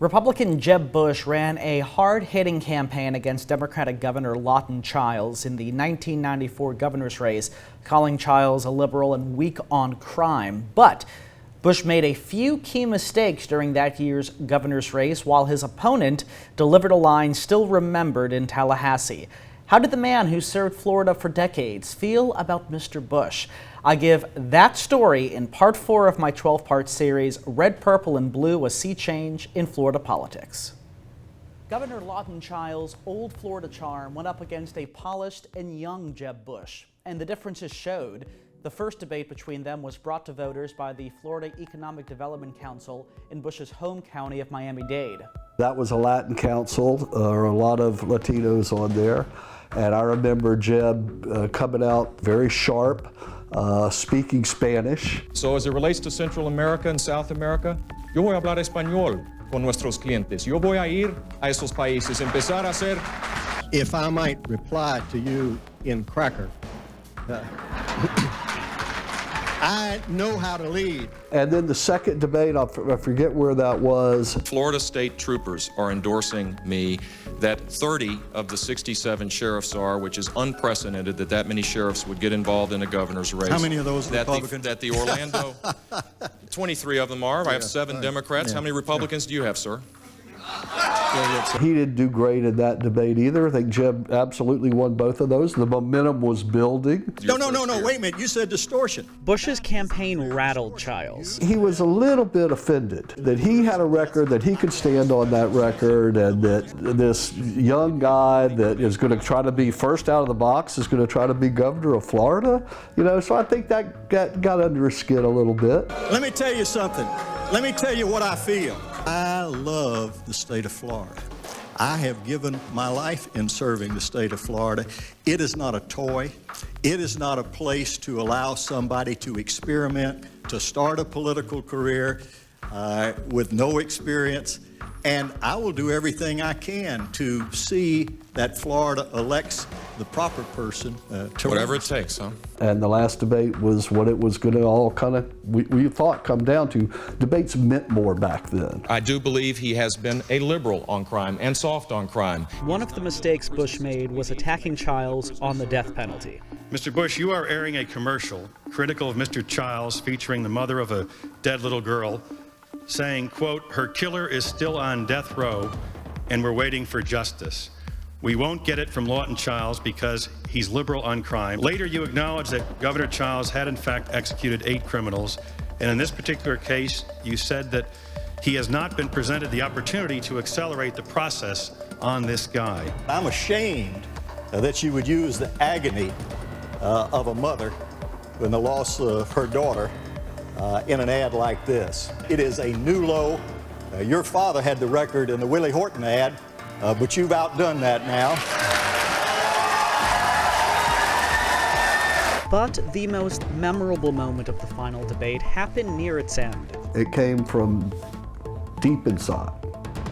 Republican Jeb Bush ran a hard-hitting campaign against Democratic Governor Lawton Chiles in the 1994 governor's race, calling Chiles a liberal and weak on crime. But Bush made a few key mistakes during that year's governor's race, while his opponent delivered a line still remembered in Tallahassee. How did the man who served Florida for decades feel about Mr. Bush? I give that story in part 4 of my 12-part series, Red, Purple, and Blue, a Sea Change in Florida Politics. Governor Lawton Chiles' old Florida charm went up against a polished and young Jeb Bush, and the differences showed. The first debate between them was brought to voters by the Florida Economic Development Council in Bush's home county of Miami-Dade. That was a Latin council, or a lot of Latinos on there, and I remember Jeb coming out very sharp, speaking Spanish. So as it relates to Central America and South America, yo voy a hablar español con nuestros clientes. Yo voy a ir a esos países, empezar a hacer. If I might reply to you in cracker, I know how to lead. And then the second debate, I forget where that was. Florida state troopers are endorsing me that 30 of the 67 sheriffs are, which is unprecedented that many sheriffs would get involved in a governor's race. How many of those are Republicans? That the Orlando, 23 of them are. I have 7 Democrats. Yeah. How many Republicans do you have, sir? He didn't do great in that debate either. I think Jeb absolutely won both of those. The momentum was building. No, wait a minute. You said distortion. Bush's campaign rattled Chiles. He was a little bit offended that he had a record, that he could stand on that record, and that this young guy that is going to try to be first out of the box is going to try to be governor of Florida. You know, so I think that got under his skin a little bit. Let me tell you something. Let me tell you what I feel. I love the state of Florida. I have given my life in serving the state of Florida. It is not a toy. It is not a place to allow somebody to experiment, to start a political career with no experience. And I will do everything I can to see that Florida elects the proper person to whatever it takes, huh? And the last debate was what it was going to all kind of, we thought, come down to. Debates meant more back then. I do believe he has been a liberal on crime and soft on crime. One of the mistakes Bush made was attacking Chiles on the death penalty. Mr. Bush, you are airing a commercial critical of Mr. Chiles featuring the mother of a dead little girl, saying, quote, her killer is still on death row and we're waiting for justice. We won't get it from Lawton Chiles because he's liberal on crime. Later, you acknowledged that Governor Chiles had in fact executed 8 criminals. And in this particular case, you said that he has not been presented the opportunity to accelerate the process on this guy. I'm ashamed that you would use the agony of a mother in the loss of her daughter in an ad like this. It is a new low. Your father had the record in the Willie Horton ad, but you've outdone that now. But the most memorable moment of the final debate happened near its end. It came from deep inside.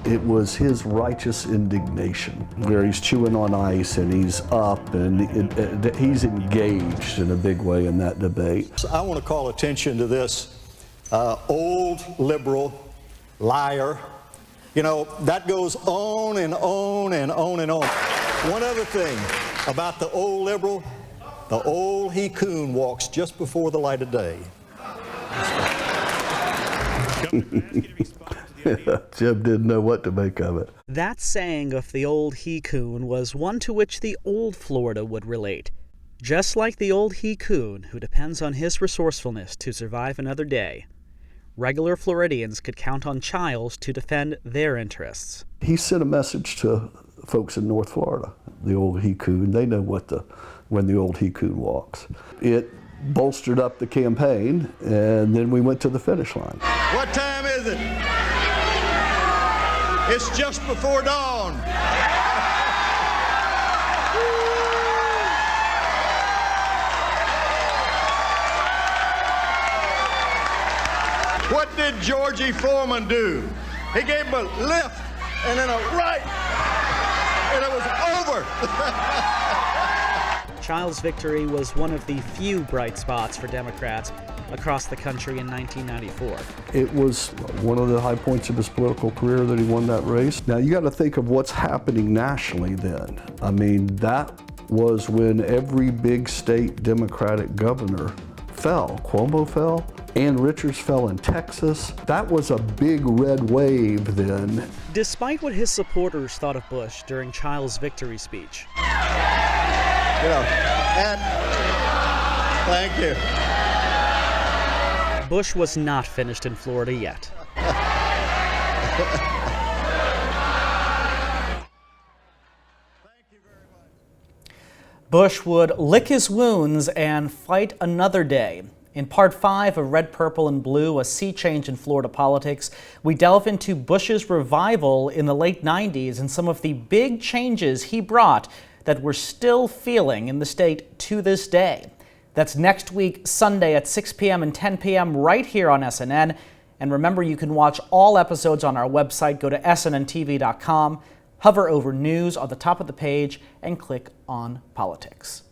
It was his righteous indignation, where he's chewing on ice and he's up and he's engaged in a big way in that debate. So I want to call attention to this old liberal liar. You know, that goes on and on and on and on. One other thing about the old liberal, the old He-Coon walks just before the light of day. Jeb didn't know what to make of it. That saying of the old He-Coon was one to which the old Florida would relate. Just like the old He-Coon, who depends on his resourcefulness to survive another day, regular Floridians could count on Chiles to defend their interests. He sent a message to folks in North Florida, the old He-Coon. They know when the old He-Coon walks. It bolstered up the campaign, and then we went to the finish line. What time is it? It's just before dawn. What did Georgie Foreman do? He gave him a left and then a right, and it was over. Chiles' victory was one of the few bright spots for Democrats, across the country in 1994. It was one of the high points of his political career that he won that race. Now you got to think of what's happening nationally then. I mean, that was when every big state Democratic governor fell. Cuomo fell, Ann Richards fell in Texas. That was a big red wave then. Despite what his supporters thought of Bush during Chiles' victory speech. Thank you. Bush was not finished in Florida yet. Bush would lick his wounds and fight another day. In Part 5 of Red, Purple, and Blue, A Sea Change in Florida Politics, we delve into Bush's revival in the late 90s and some of the big changes he brought that we're still feeling in the state to this day. That's next week, Sunday at 6 p.m. and 10 p.m. right here on SNN. And remember, you can watch all episodes on our website. Go to snntv.com, hover over News on the top of the page, and click on Politics.